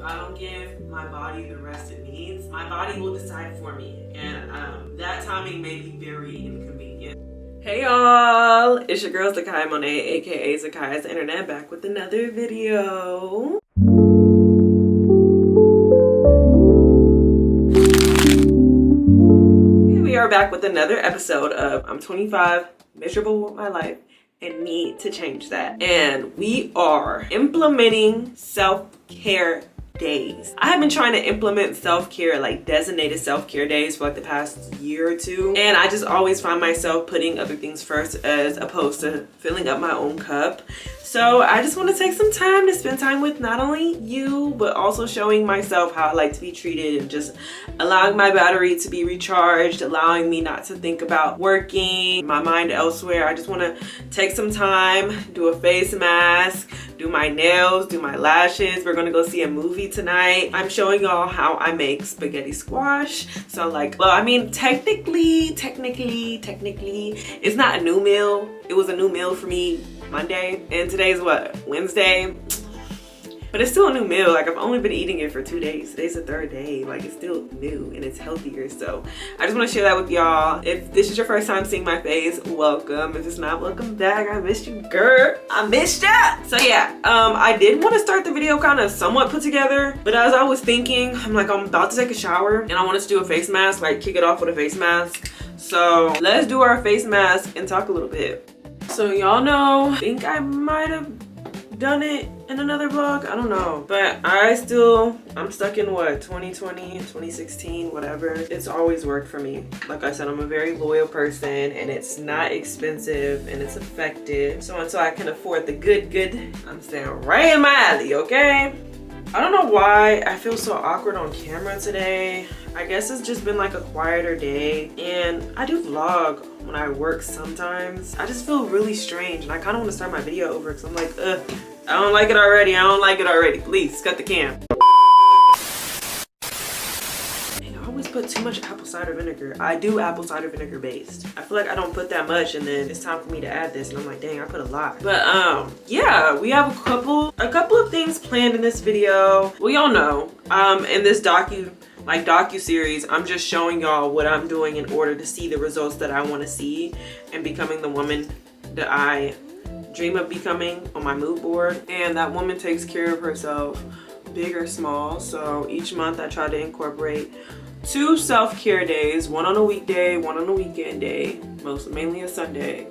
If I don't give my body the rest it needs, my body will decide for me. And that timing may be very inconvenient. Hey y'all, it's your girl Zakiya Monet, aka Zakiya's Internet, back with another video. Here we are back with another episode of I'm 25, miserable with my life, and need to change that. And we are implementing self-care days. I have been trying to implement self-care, like designated self-care days for like the past year or two. And I just always find myself putting other things first as opposed to filling up my own cup. So I just want to take some time to spend time with not only you, but also showing myself how I like to be treated and just allowing my battery to be recharged, allowing me not to think about working, my mind elsewhere. I just want to take some time, do a face mask, do my nails, do my lashes. We're gonna go see a movie tonight. I'm showing y'all how I make spaghetti squash. So like, well, I mean, technically, it's not a new meal. It was a new meal for me Monday, and today's what, Wednesday? But it's still a new meal. Like, I've only been eating it for 2 days. Today's the third day. Like, it's still new and it's healthier. So I just want to share that with y'all. If this is your first time seeing my face, welcome. If it's not, welcome back. I missed you, girl. I missed ya. So yeah, I did want to start the video kind of somewhat put together, but as I was thinking, I'm like, I'm about to take a shower and I wanted to do a face mask, like kick it off with a face mask. So let's do our face mask and talk a little bit. So y'all know, I think I might have done it in another vlog, I don't know, but I'm stuck in what, 2020, 2016, whatever. It's always worked for me. Like I said, I'm a very loyal person and it's not expensive and it's effective. So until I can afford the good, I'm staying right in my alley, okay? I don't know why I feel so awkward on camera today. I guess it's just been like a quieter day, and I do vlog when I work sometimes. I just feel really strange and I kind of want to start my video over because I'm like, ugh, I don't like it already. I don't like it already. Please cut the cam. And I always put too much apple cider vinegar. I do apple cider vinegar based. I feel like I don't put that much and then it's time for me to add this and I'm like, dang, I put a lot. But yeah, we have a couple of things planned in this video. Well, y'all know, in this docu-series, I'm just showing y'all what I'm doing in order to see the results that I want to see and becoming the woman that I dream of becoming on my mood board. And that woman takes care of herself, big or small. So each month I try to incorporate 2 self-care days, one on a weekday, one on a weekend day, mainly a Sunday,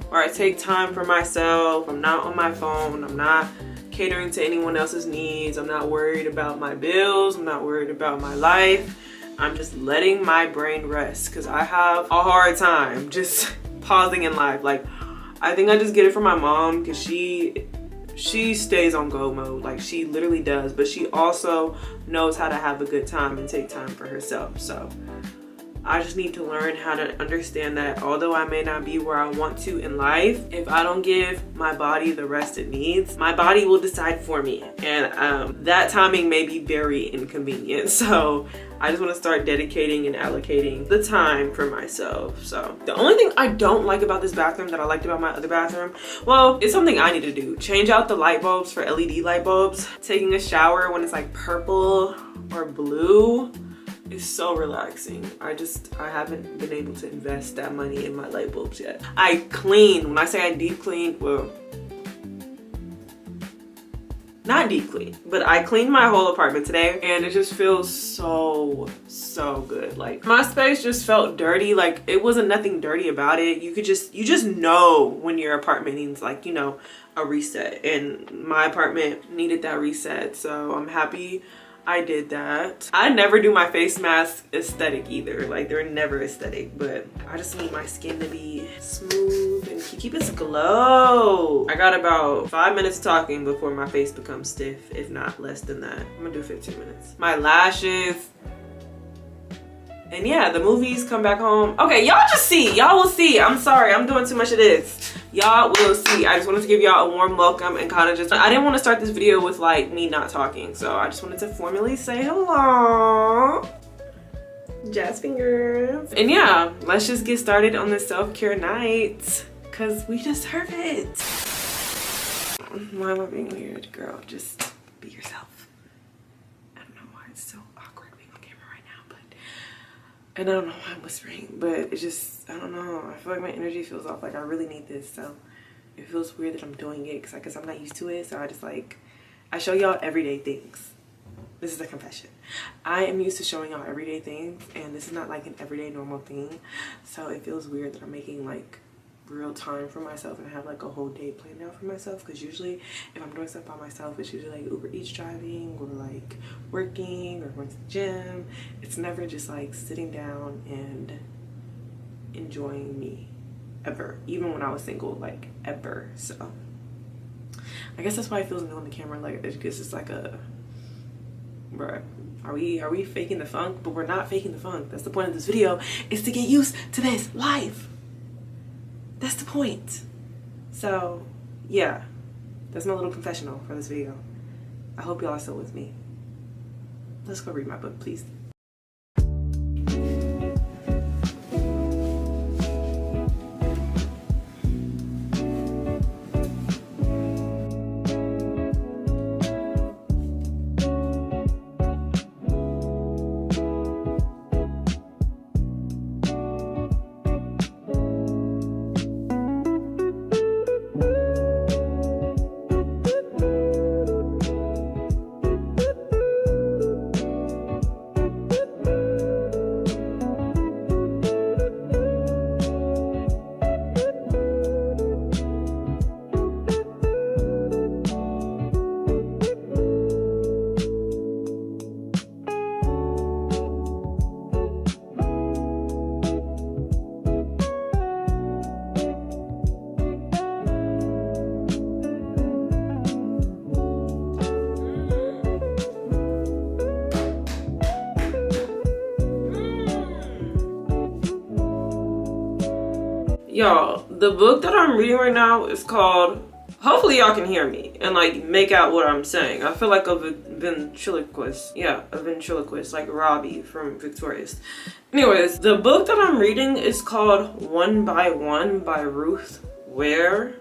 where I take time for myself. I'm not on my phone. I'm not catering to anyone else's needs. I'm not worried about my bills. I'm not worried about my life. I'm just letting my brain rest because I have a hard time just pausing in life. Like, I think I just get it from my mom because she stays on go mode. Like, she literally does, but she also knows how to have a good time and take time for herself. So I just need to learn how to understand that although I may not be where I want to in life, if I don't give my body the rest it needs, my body will decide for me. And that timing may be very inconvenient. So I just want to start dedicating and allocating the time for myself. So the only thing I don't like about this bathroom that I liked about my other bathroom, well, it's something I need to do. Change out the light bulbs for LED light bulbs. Taking a shower when it's like purple or blue is so relaxing. I haven't been able to invest that money in my light bulbs yet. I clean, when I say I deep clean, well, not deep clean, but I cleaned my whole apartment today and it just feels so good. Like, my space just felt dirty. Like, it wasn't nothing dirty about it. You just know when your apartment needs, like, you know, a reset, and my apartment needed that reset. So I'm happy I did that. I never do my face mask aesthetic either. Like, they're never aesthetic, but I just need my skin to be smooth and keep its glow. I got about 5 minutes talking before my face becomes stiff, if not less than that. I'm gonna do 15 minutes. My lashes. And yeah, the movies, Come Back Home. Okay, y'all just see. Y'all will see. I'm sorry, I'm doing too much of this. Y'all will see. I just wanted to give y'all a warm welcome and kind of just, I didn't want to start this video with like me not talking. So I just wanted to formally say hello. Jazz fingers. And yeah, let's just get started on this self-care night because we deserve it. Why am I being weird, girl? Just be yourself. And I don't know why I'm whispering, but it's just, I don't know. I feel like my energy feels off. Like I really need this. So it feels weird that I'm doing it because I guess I'm not used to it. So I just like, I show y'all everyday things. This is a confession. I am used to showing y'all everyday things, and this is not like an everyday normal thing. So it feels weird that I'm making like real time for myself and have like a whole day planned out for myself, because usually if I'm doing stuff by myself, it's usually like Uber Eats driving or like working or going to the gym. It's never just like sitting down and enjoying me, ever, even when I was single, like ever. So I guess that's why it feels new on the camera, like because it's like a, bruh, are we faking the funk? But we're not faking the funk. That's the point of this video, is to get used to this life. That's the point. So yeah, that's my little confessional for this video. I hope y'all are still with me. Let's go read my book, please. Y'all, the book that I'm reading right now is called, hopefully y'all can hear me and like make out what I'm saying. I feel like a ventriloquist. Yeah, a ventriloquist, like Robbie from Victorious. Anyways, the book that I'm reading is called One by One by Ruth Ware.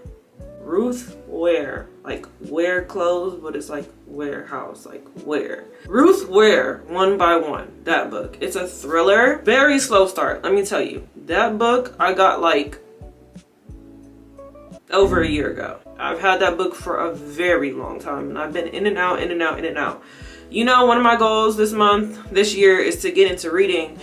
Ruth Ware, like wear clothes, but it's like warehouse, like wear. Ruth Ware, One by One, that book. It's a thriller, very slow start, let me tell you. That book I got like over a year ago. I've had that book for a very long time, and I've been in and out, in and out, in and out. You know, one of my goals this year is to get into reading.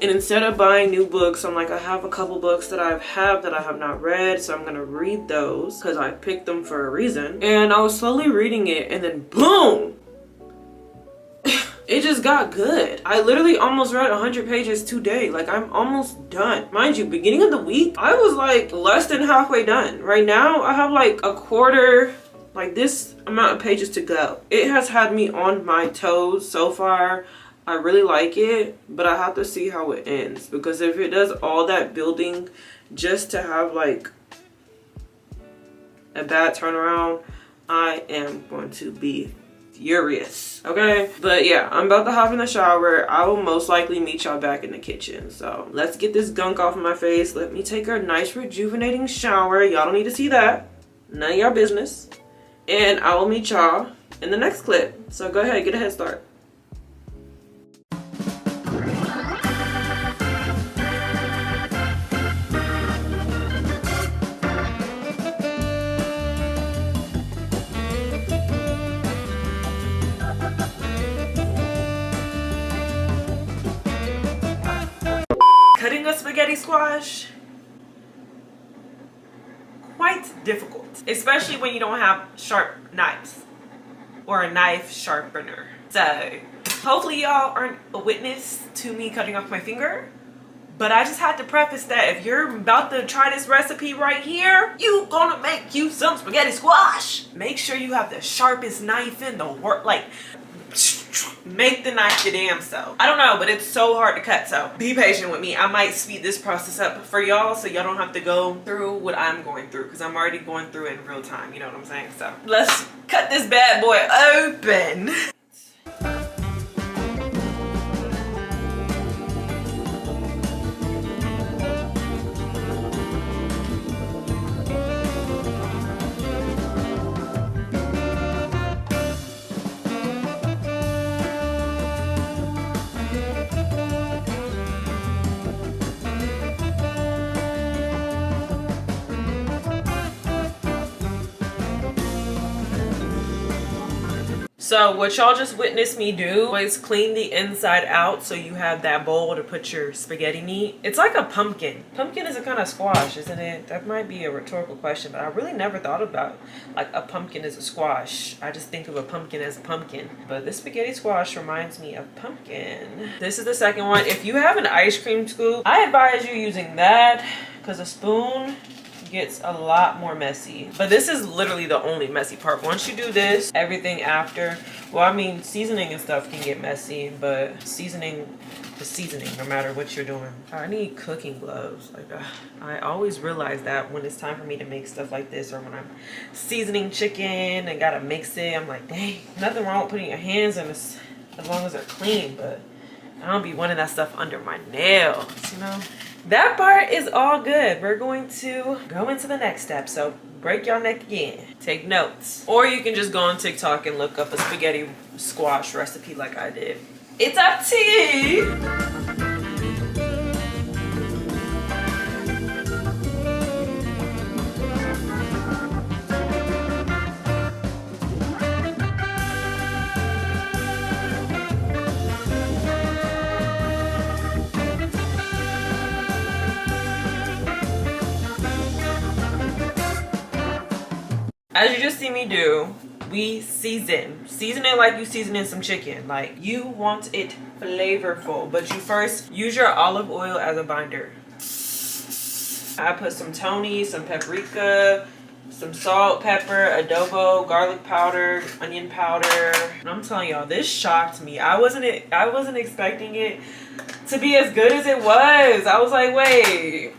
And instead of buying new books, I'm like, I have a couple books that I have not read, so I'm gonna read those because I picked them for a reason. And I was slowly reading it, and then boom, it just got good. I literally almost read 100 pages today. Like, I'm almost done. Mind you, beginning of the week, I was like less than halfway done. Right now, I have like a quarter, like this amount of pages to go. It has had me on my toes so far. I really like it, but I have to see how it ends, because if it does all that building just to have like a bad turnaround, I am going to be furious. Okay, but yeah, I'm about to hop in the shower. I will most likely meet y'all back in the kitchen. So let's get this gunk off of my face. Let me take a nice rejuvenating shower. Y'all don't need to see that, none of your business. And I will meet y'all in the next clip. So go ahead, get a head start. Cutting a spaghetti squash, quite difficult, especially when you don't have sharp knives or a knife sharpener. So hopefully y'all aren't a witness to me cutting off my finger, but I just had to preface that if you're about to try this recipe right here, you gonna make you some spaghetti squash. Make sure you have the sharpest knife in the world. Like, make the knife your damn self. I don't know, but it's so hard to cut, so be patient with me. I might speed this process up for y'all so y'all don't have to go through what I'm going through, because I'm already going through it in real time, you know what I'm saying? So let's cut this bad boy open. So what y'all just witnessed me do was clean the inside out so you have that bowl to put your spaghetti meat. It's like a pumpkin. Pumpkin is a kind of squash, isn't it? That might be a rhetorical question, but I really never thought about like a pumpkin as a squash. I just think of a pumpkin as a pumpkin. But this spaghetti squash reminds me of pumpkin. This is the second one. If you have an ice cream scoop, I advise you using that because a spoon gets a lot more messy. But this is literally the only messy part. Once you do this, everything after, well, I mean, seasoning and stuff can get messy, but seasoning is seasoning no matter what you're doing. I need cooking gloves. Like I always realize that when it's time for me to make stuff like this, or when I'm seasoning chicken and gotta mix it, I'm like, dang, nothing wrong with putting your hands in this as long as they're clean, but I don't be wanting that stuff under my nails, you know? That part is all good. We're going to go into the next step. So break your neck again. Take notes. Or you can just go on TikTok and look up a spaghetti squash recipe like I did. It's up to you. As you just see me do, we season it like you seasoning some chicken. Like, you want it flavorful, but you first use your olive oil as a binder. I put some Tony, some paprika, some salt, pepper, adobo, garlic powder, onion powder. And I'm telling y'all, this shocked me. I wasn't expecting it to be as good as it was. I was like, wait,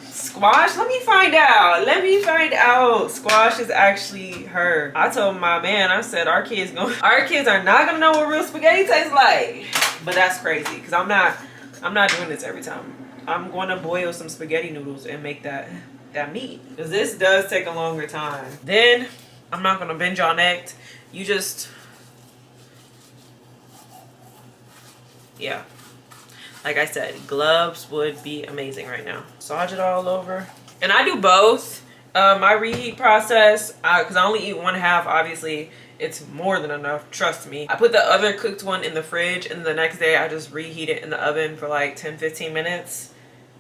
squash? Let me find out. Squash is actually her. I told my man, I said, our kids are not gonna know what real spaghetti tastes like. But that's crazy, because I'm not doing this every time. I'm going to boil some spaghetti noodles and make that meat, because this does take a longer time. Then I'm not gonna bend y'all neck. You just, yeah. Like I said, gloves would be amazing right now. Massage it all over. And I do both. My reheat process, because I only eat one half, obviously, it's more than enough, trust me. I put the other cooked one in the fridge, and the next day I just reheat it in the oven for like 10-15 minutes,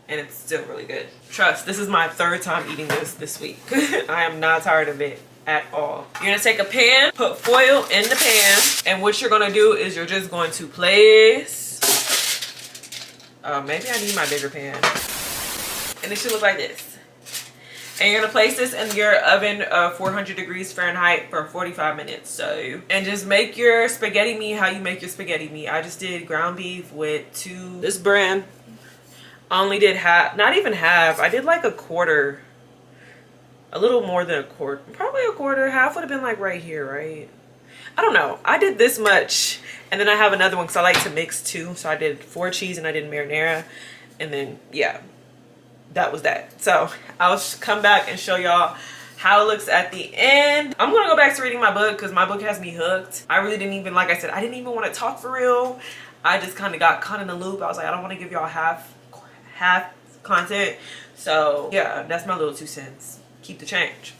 and it's still really good. Trust, this is my third time eating this week. I am not tired of it at all. You're gonna take a pan, put foil in the pan, and what you're gonna do is you're just going to place, maybe I need my bigger pan. And it should look like this. And you're gonna place this in your oven 400 degrees Fahrenheit for 45 minutes. So, and just make your spaghetti meat how you make your spaghetti meat. I just did ground beef with this brand. I only did half, not even half. I did like a quarter, a little more than a quarter, probably a quarter. Half would have been like right here, right? I don't know. I did this much. And then I have another one because I like to mix too. So I did 4 cheese and I did marinara. And then, yeah, that was that. So I'll come back and show y'all how it looks at the end. I'm going to go back to reading my book because my book has me hooked. I really didn't even, like I said, I didn't even want to talk for real. I just kind of got caught in the loop. I was like, I don't want to give y'all half content. So yeah, that's my little 2 cents. Keep the change.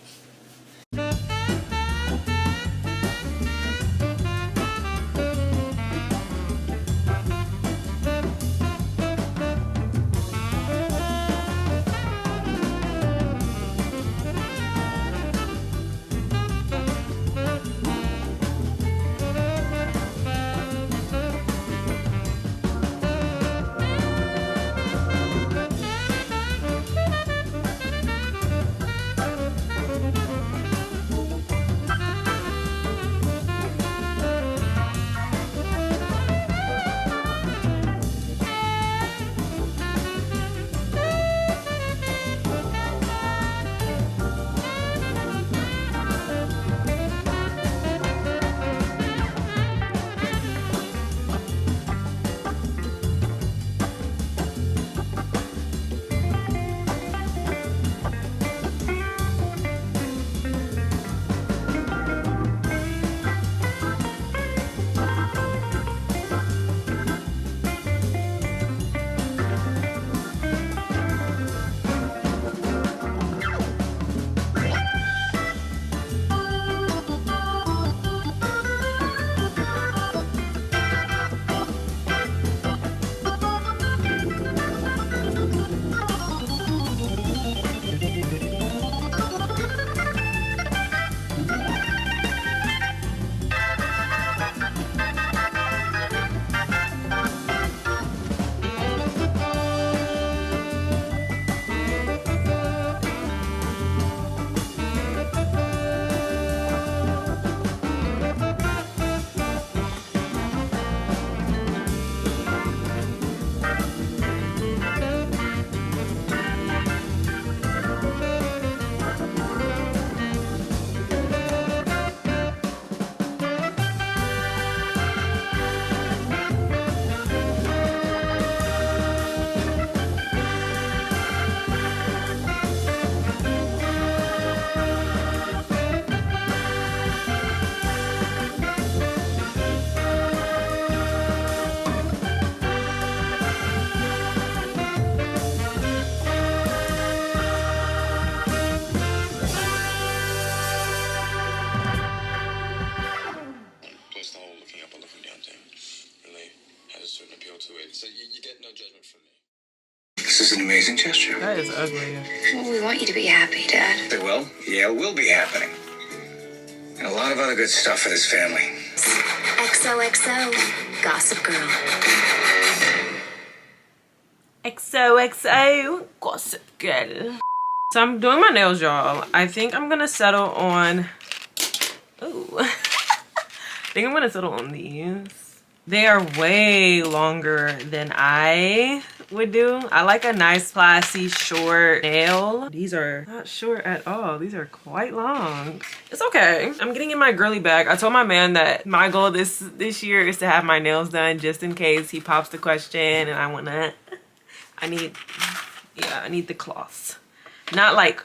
young thing really has a certain appeal to it. So you get no judgment from me. This is an amazing gesture. That is ugly. Well, we want you to be happy, Dad. They will. Yale will be happening. And a lot of other good stuff for this family. XOXO, Gossip Girl. XOXO, Gossip Girl. So I'm doing my nails, y'all. I think I'm gonna settle on... Ooh. I think I'm gonna settle on these. They are way longer than I would do. I like a nice, classy, short nail. These are not short at all. These are quite long. It's okay. I'm getting in my girly bag. I told my man that my goal this year is to have my nails done just in case he pops the question and I need the cloths. Not like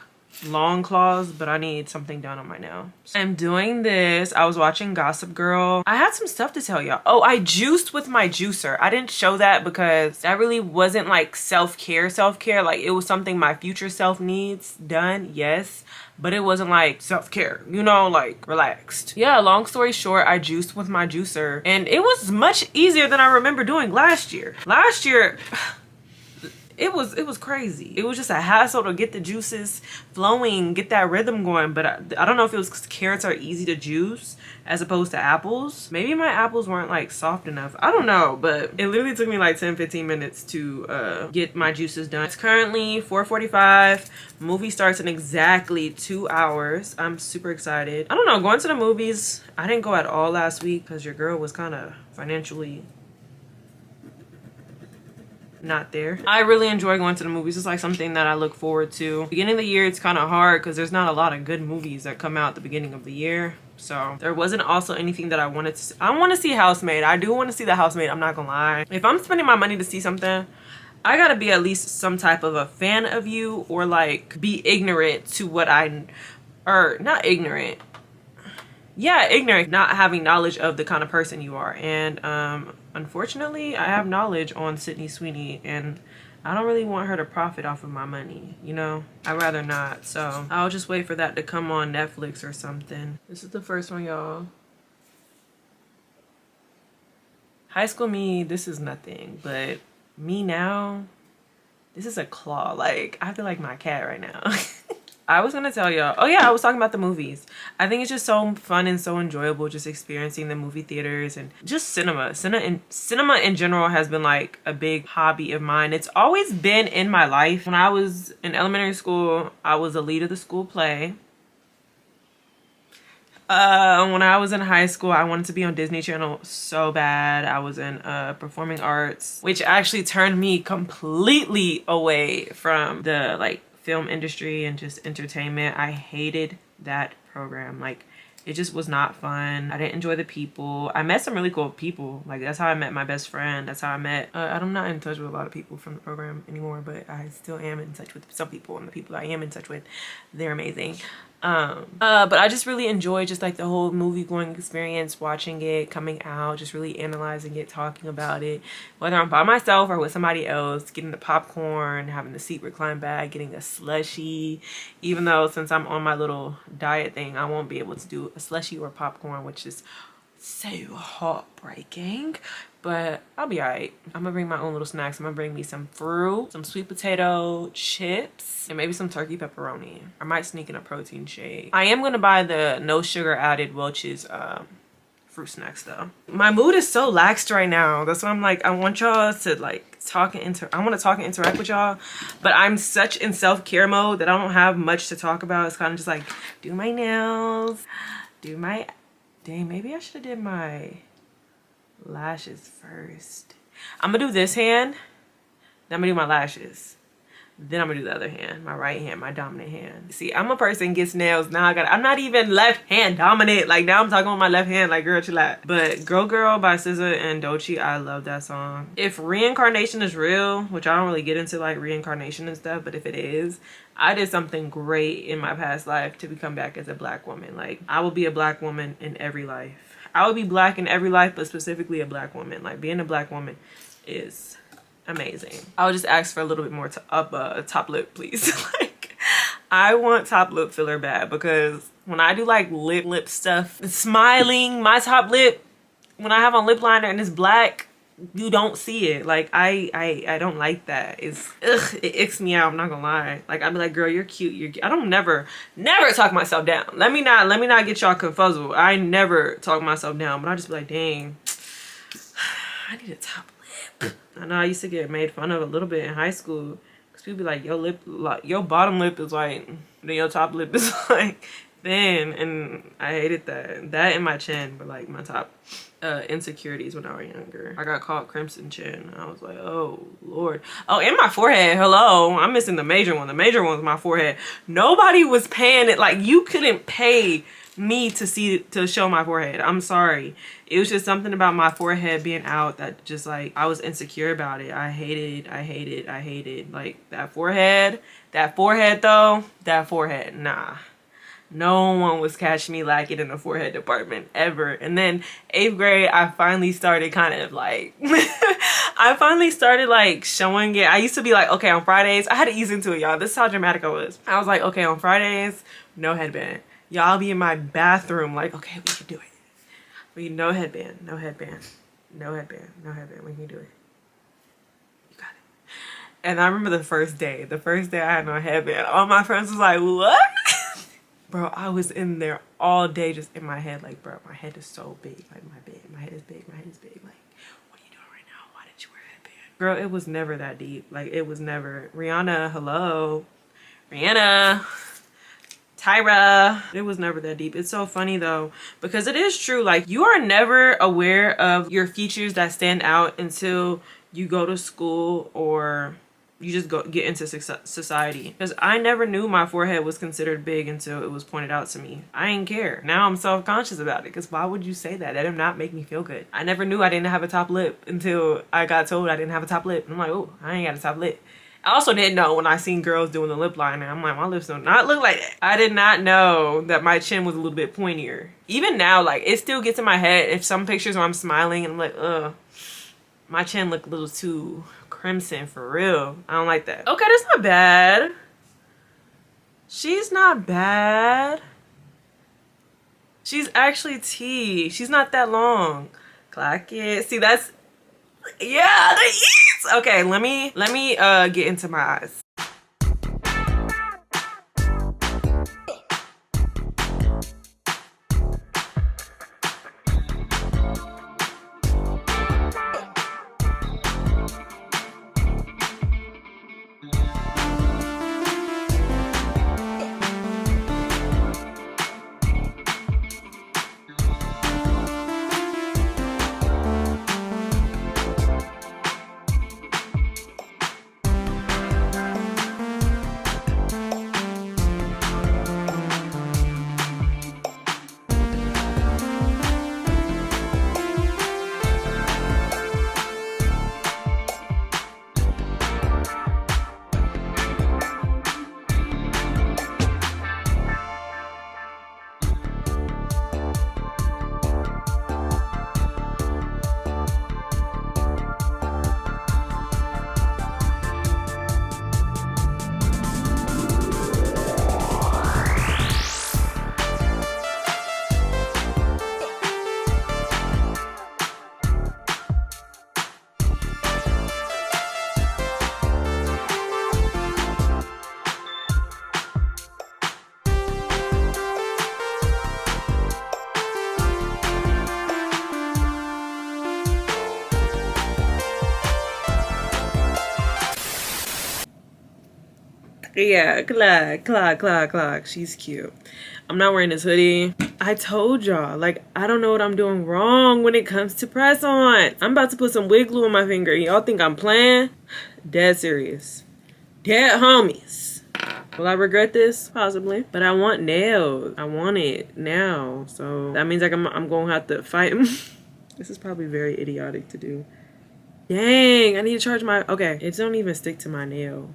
long claws, but I need something done on my nail. So I'm doing this. I was watching Gossip Girl. I had some stuff to tell y'all. Oh, I juiced with my juicer. I didn't show that because that really wasn't like self-care. Like it was something my future self needs done, yes, but it wasn't like self-care, you know, like relaxed. Yeah, long story short, I juiced with my juicer and it was much easier than I remember doing last year. Last year, it was crazy. It was just a hassle to get the juices flowing, get that rhythm going. But I don't know if it was because carrots are easy to juice as opposed to apples. Maybe my apples weren't like soft enough. I don't know, but it literally took me like 10-15 minutes to get my juices done. It's currently 4:45. Movie starts in exactly 2 hours. I'm super excited. I don't know, going to the movies, I didn't go at all last week because your girl was kind of financially not there. I really enjoy going to the movies. It's like something that I look forward to. Beginning of the year, it's kind of hard because there's not a lot of good movies that come out at the beginning of the year. So there wasn't also anything that I wanted to see. I want to see Housemaid. I do want to see The Housemaid. I'm not gonna lie. If I'm spending my money to see something, I gotta be at least some type of a fan of you or like be ignorant to what not ignorant. Yeah, ignorant, not having knowledge of the kind of person you are. And unfortunately, I have knowledge on Sydney Sweeney and I don't really want her to profit off of my money, you know? I'd rather not. So I'll just wait for that to come on Netflix or something. This is the first one, y'all. High School Me, this is nothing, but me now, this is a claw. Like, I feel like my cat right now. I was gonna tell y'all, oh yeah, I was talking about the movies. I think it's just so fun and so enjoyable just experiencing the movie theaters and just cinema. Cinema in general has been like a big hobby of mine. It's always been in my life. When I was in elementary school, I was the lead of the school play. When I was in high school, I wanted to be on Disney Channel so bad. I was in performing arts, which actually turned me completely away from the like film industry and just entertainment. I hated that program. Like, it just was not fun. I didn't enjoy the people. I met some really cool people. Like, that's how I met my best friend. That's how I met I'm not in touch with a lot of people from the program anymore, but I still am in touch with some people, and the people I am in touch with, they're amazing. But I just really enjoy just like the whole movie going experience, watching it, coming out, just really analyzing it, talking about it, whether I'm by myself or with somebody else, getting the popcorn, having the seat recline bag, getting a slushie, even though since I'm on my little diet thing, I won't be able to do a slushie or popcorn, which is so heartbreaking. But I'll be alright. I'm gonna bring my own little snacks. I'm gonna bring me some fruit, some sweet potato chips, and maybe some turkey pepperoni. I might sneak in a protein shake. I am gonna buy the no sugar added Welch's fruit snacks though. My mood is so laxed right now. That's why I'm like, I want y'all to like talk and I want to talk and interact with y'all, but I'm such in self-care mode that I don't have much to talk about. It's kind of just like, do my nails, do my, dang, maybe I should have did my lashes first. I'm gonna do this hand, then I'm gonna do my lashes, then I'm gonna do the other hand, my right hand, my dominant hand. See, I'm a person gets nails now. I'm not even left hand dominant. Like, now I'm talking with my left hand, like, girl, chill out. But Girl Girl by SZA and Doechii, I love that song. If reincarnation is real, which I don't really get into like reincarnation and stuff, but if it is, I did something great in my past life to become back as a black woman. Like, I will be a black woman in every life. I would be black in every life, but specifically a black woman. Like, being a black woman is amazing. I would just ask for a little bit more top lip, please. Like, I want top lip filler bad, because when I do like lip stuff, smiling, my top lip when I have on lip liner and it's black, you don't see it. Like I don't like that. It's it icks me out, I'm not gonna lie. Like I'd be like, girl, you're cute, I don't never talk myself down. Let me not get y'all confuzzled. I never talk myself down, but I just be like, dang, I need a top lip. I know I used to get made fun of a little bit in high school because people be like, your bottom lip is white, then your top lip is like thin, and I hated that and my chin, but like my top insecurities when I was younger. I got called crimson chin. I was like, oh Lord. Oh, and my forehead. Hello, I'm missing the major one. The major one was my forehead. Nobody was paying it. Like, you couldn't pay me to show my forehead. I'm sorry. It was just something about my forehead being out that just like I was insecure about it. I hated like that forehead though. That forehead, nah. No one was catching me lacking in the forehead department ever. And then 8th grade, I finally started kind of like, I finally started like showing it. I used to be like, okay, on Fridays, I had to ease into it, y'all. This is how dramatic I was. I was like, okay, on Fridays, no headband. Y'all be in my bathroom like, okay, we can do it. No headband. We can do it. You got it. And I remember the first day I had no headband, all my friends was like, what? Bro, I was in there all day just in my head like, bro, my head is so big. Like, my head is big. Like, what are you doing right now? Why did you wear a headband? Girl, it was never that deep. Like, it was never. Rihanna, hello. Rihanna. Tyra. It was never that deep. It's so funny though, because it is true. Like, you are never aware of your features that stand out until you go to school or you just get into society. Because I never knew my forehead was considered big until it was pointed out to me. I didn't care. Now I'm self-conscious about it, because why would you say that? That did not make me feel good. I never knew I didn't have a top lip until I got told I didn't have a top lip. I'm like, oh, I ain't got a top lip. I also didn't know when I seen girls doing the lip liner. I'm like, my lips do not look like that. I did not know that my chin was a little bit pointier. Even now, like, it still gets in my head. If some pictures where I'm smiling and I'm like, ugh, my chin look a little too crimson for real. I don't like that. Okay, that's not bad. She's not bad. She's actually T. She's not that long. Clock it. See, that's, yeah, the eats. Okay, let me get into my eyes. Yeah, clock. She's cute. I'm not wearing this hoodie. I told y'all, like, I don't know what I'm doing wrong when it comes to press on. I'm about to put some wig glue on my finger. Y'all think I'm playing? Dead serious. Dead homies. Will I regret this? Possibly. But I want nails. I want it now. So that means like I'm gonna have to fight him. This is probably very idiotic to do. Dang, I need to charge my, okay. It don't even stick to my nail.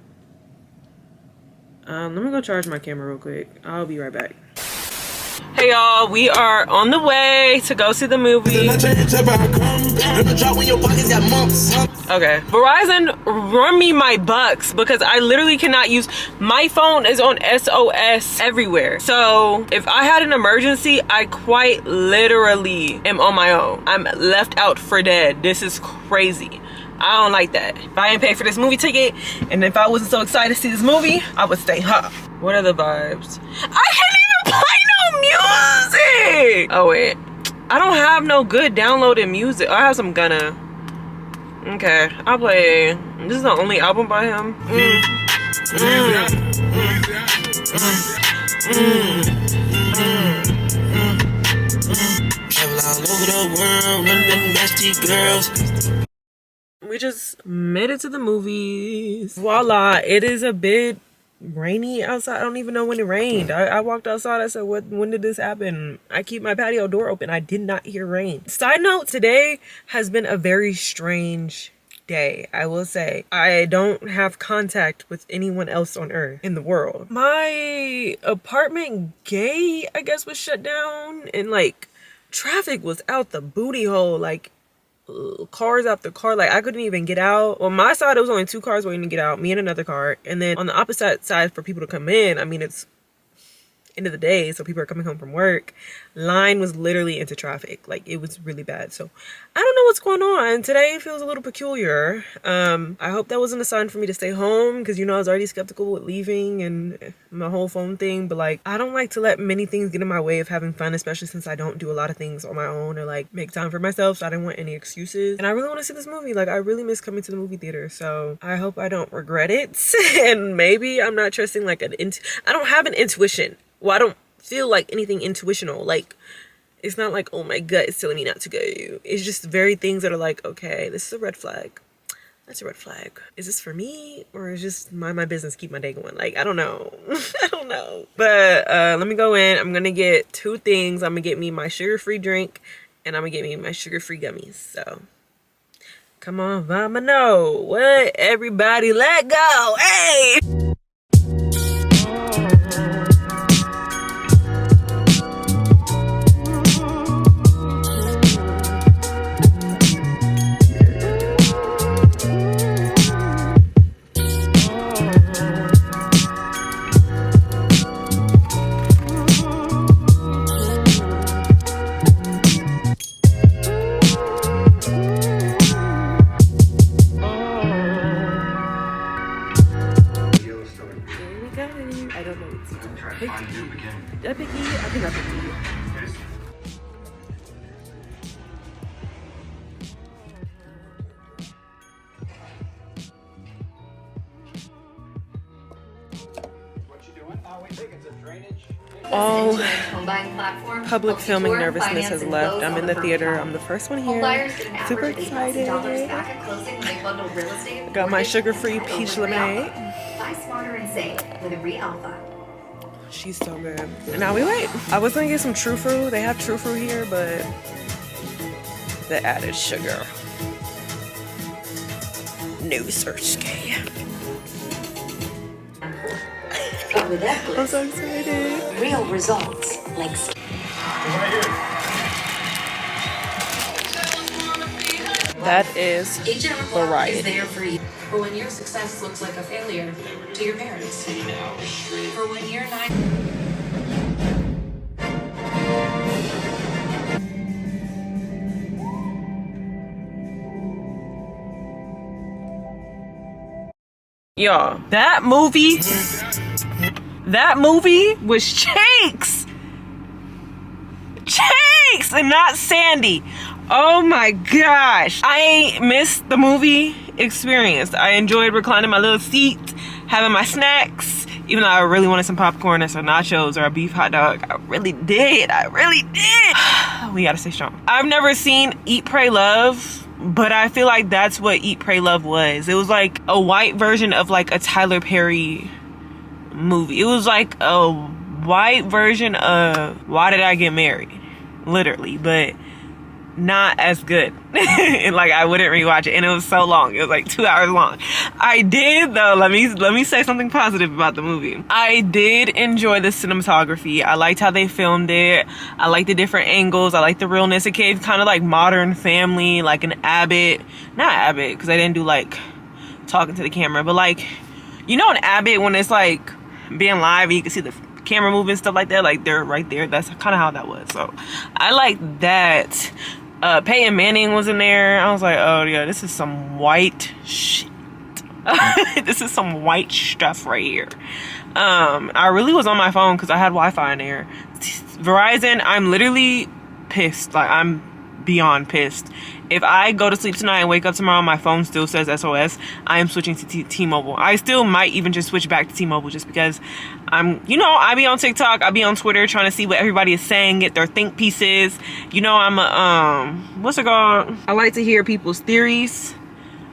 Let me go charge my camera real quick. I'll be right back. Hey y'all, we are on the way to go see the movie. Okay, Verizon, run me my bucks because I literally cannot use, my phone is on SOS everywhere. So if I had an emergency, I quite literally am on my own. I'm left out for dead. This is crazy. I don't like that. If I didn't pay for this movie ticket and if I wasn't so excited to see this movie, I would stay home. What are the vibes? I can't even play no music. Oh wait, I don't have no good downloaded music. I have some Gunna. Okay, I'll play. This is the only album by him. We just made it to the movies. Voila, it is a bit rainy outside. I don't even know when it rained. I walked outside. I said, when did this happen? I keep my patio door open. I did not hear rain. Side note, today has been a very strange day. I will say I don't have contact with anyone else on earth in the world. My apartment gate, I guess, was shut down and like traffic was out the booty hole. Like cars after car, like I couldn't even get out. On my side, it was only 2 cars waiting to get out, me and another car, and then on the opposite side for people to come in, I mean, it's end of the day, so people are coming home from work. Line was literally into traffic. Like it was really bad. So I don't know what's going on. Today feels a little peculiar. I hope that wasn't a sign for me to stay home because, you know, I was already skeptical with leaving and my whole phone thing, but like I don't like to let many things get in my way of having fun, especially since I don't do a lot of things on my own or like make time for myself. So I didn't want any excuses, and I really want to see this movie. Like I really miss coming to the movie theater, so I hope I don't regret it. And maybe I'm not trusting like I don't have an intuition. Well, I don't feel like anything intuitional. Like, it's not like, oh, my gut is telling me not to go. It's just very things that are like, okay, this is a red flag. That's a red flag. Is this for me? Or is just mind my business, keep my day going? Like, I don't know. I don't know. But let me go in. I'm going to get 2 things. I'm going to get me my sugar-free drink. And I'm going to get me my sugar-free gummies. So, come on, Vamano. What? Everybody let go. Hey! All public filming nervousness has left. I'm in the theater. I'm the first one here. Super excited. Got my sugar-free peach lemonade. Buy smarter and save with a Re-Alpha. She's so good. And now we wait. I was gonna get some True Fruit. They have True Fruit here, but the added sugar. No Sirski. With Eclipse, I'm so excited. real results like That is variety. Is there for you. For when your success looks like a failure to your parents. For when you're not. Y'all, that movie was Chinks and not Sandy. Oh my gosh, I missed the movie experience. I enjoyed reclining my little seat, having my snacks, even though I really wanted some popcorn or some nachos or a beef hot dog. I really did. We gotta stay strong. I've never seen Eat, Pray, Love, but I feel like that's what Eat, Pray, Love was. It was like a white version of like a Tyler Perry movie. It was like a white version of Why Did I Get Married? Literally. But not as good. And like I wouldn't rewatch it, and it was so long. It was like 2 hours long. I did though, let me say something positive about the movie. I did enjoy the cinematography. I liked how they filmed it. I liked the different angles. I liked the realness. It gave kind of like Modern Family, like an Abbott, not Abbott because I didn't do like talking to the camera, but like, you know, an Abbott when it's like being live, you can see the camera moving, stuff like that, like they're right there. That's kind of how that was. So I like that. Peyton Manning was in there. I was like, oh yeah, this is some white shit. This is some white stuff right here. I really was on my phone because I had Wi-Fi in there. Verizon, I'm literally pissed. Like, I'm beyond pissed. If I go to sleep tonight and wake up tomorrow, my phone still says SOS, I am switching to T-Mobile. I still might even just switch back to T-Mobile just because you know, I be on TikTok, I be on Twitter trying to see what everybody is saying, get their think pieces. You know, I'm a, what's it called? I like to hear people's theories.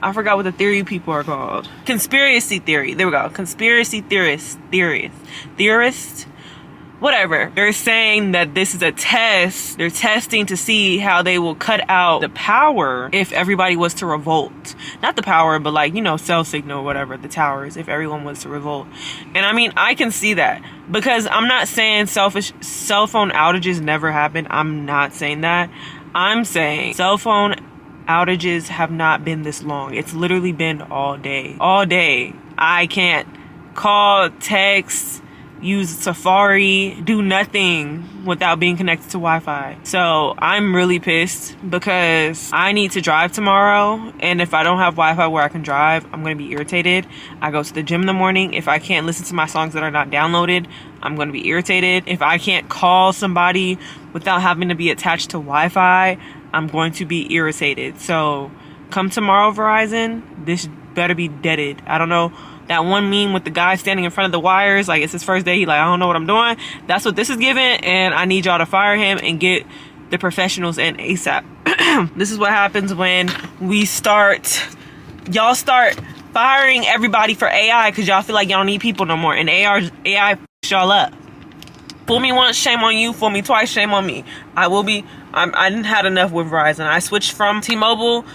I forgot what the theory people are called. Conspiracy theory. There we go. Conspiracy theorist. Whatever. They're saying that this is a test. They're testing to see how they will cut out the power if everybody was to revolt. Not the power, but like, you know, cell signal, whatever, the towers, if everyone was to revolt. And I mean, I can see that because I'm not saying cell phone outages never happen. I'm not saying that. I'm saying cell phone outages have not been this long. It's literally been all day. All day. I can't call, text, use Safari, do nothing without being connected to Wi-Fi. So I'm really pissed because I need to drive tomorrow, and if I don't have Wi-Fi where I can drive, I'm gonna be irritated. I go to the gym in the morning. If I can't listen to my songs that are not downloaded, I'm gonna be irritated. If I can't call somebody without having to be attached to Wi-Fi, I'm going to be irritated. So come tomorrow, Verizon, this better be deaded. I don't know. That one meme with the guy standing in front of the wires, like it's his first day, he like, I don't know what I'm doing. That's what this is giving, and I need y'all to fire him and get the professionals in ASAP. This is what happens when we y'all start firing everybody for AI because y'all feel like y'all don't need people no more, and AI f***s y'all up. Fool me once, shame on you. Fool me twice, shame on me. I didn't had enough with Verizon. I switched from T-Mobile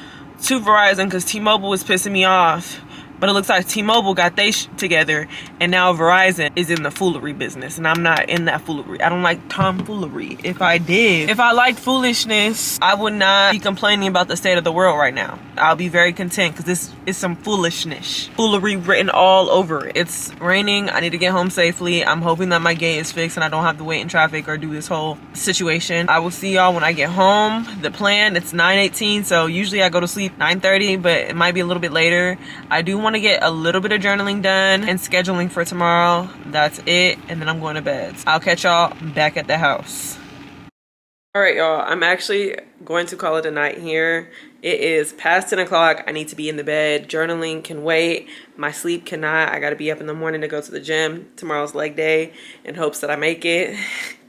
to Verizon because T-Mobile was pissing me off. But it looks like T-Mobile got they together, and now Verizon is in the foolery business, and I'm not in that foolery. I don't like tomfoolery. If I liked foolishness, I would not be complaining about the state of the world right now. I'll be very content because this is some foolishness. Foolery written all over it. It's raining. I need to get home safely. I'm hoping that my gate is fixed and I don't have to wait in traffic or do this whole situation. I will see y'all when I get home. The plan, it's 9:18, so usually I go to sleep 9:30, but it might be a little bit later. I do want to get a little bit of journaling done and scheduling for tomorrow. That's it, and then I'm going to bed. I'll catch y'all back at the house. All right, y'all, I'm actually going to call it a night here. It is past 10 o'clock. I need to be in the bed. Journaling can wait. My sleep cannot. I got to be up in the morning to go to the gym. Tomorrow's leg day in hopes that I make it.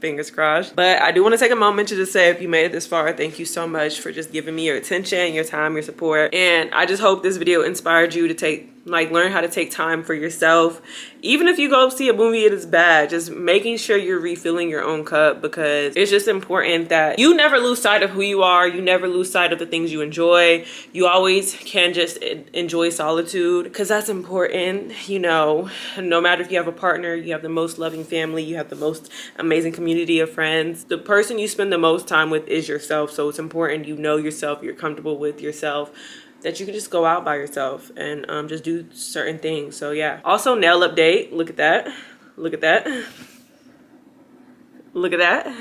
Fingers crossed. But I do want to take a moment to just say, if you made it this far, thank you so much for just giving me your attention, your time, your support. And I just hope this video inspired you to learn how to take time for yourself. Even if you go see a movie and it's bad, just making sure you're refilling your own cup, because it's just important that you never lose sight of who you are. You never lose sight of the things you enjoy. You always can just enjoy solitude, because that's important. You know, no matter if you have a partner, you have the most loving family, you have the most amazing community of friends. The person you spend the most time with is yourself. So it's important you know yourself, you're comfortable with yourself, that you can just go out by yourself and just do certain things. So yeah. Also, nail update. Look at that. Look at that. Look at that.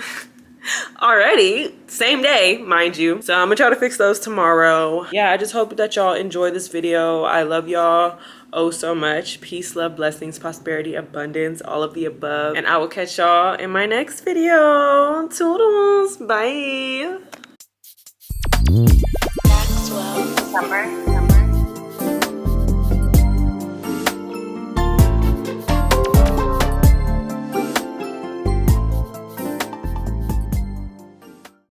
Already, same day, mind you. So I'm gonna try to fix those tomorrow. Yeah, I just hope that y'all enjoy this video. I love y'all oh so much. Peace, love, blessings, prosperity, abundance, all of the above. And I will catch y'all in my next video. Toodles. Bye. Summer.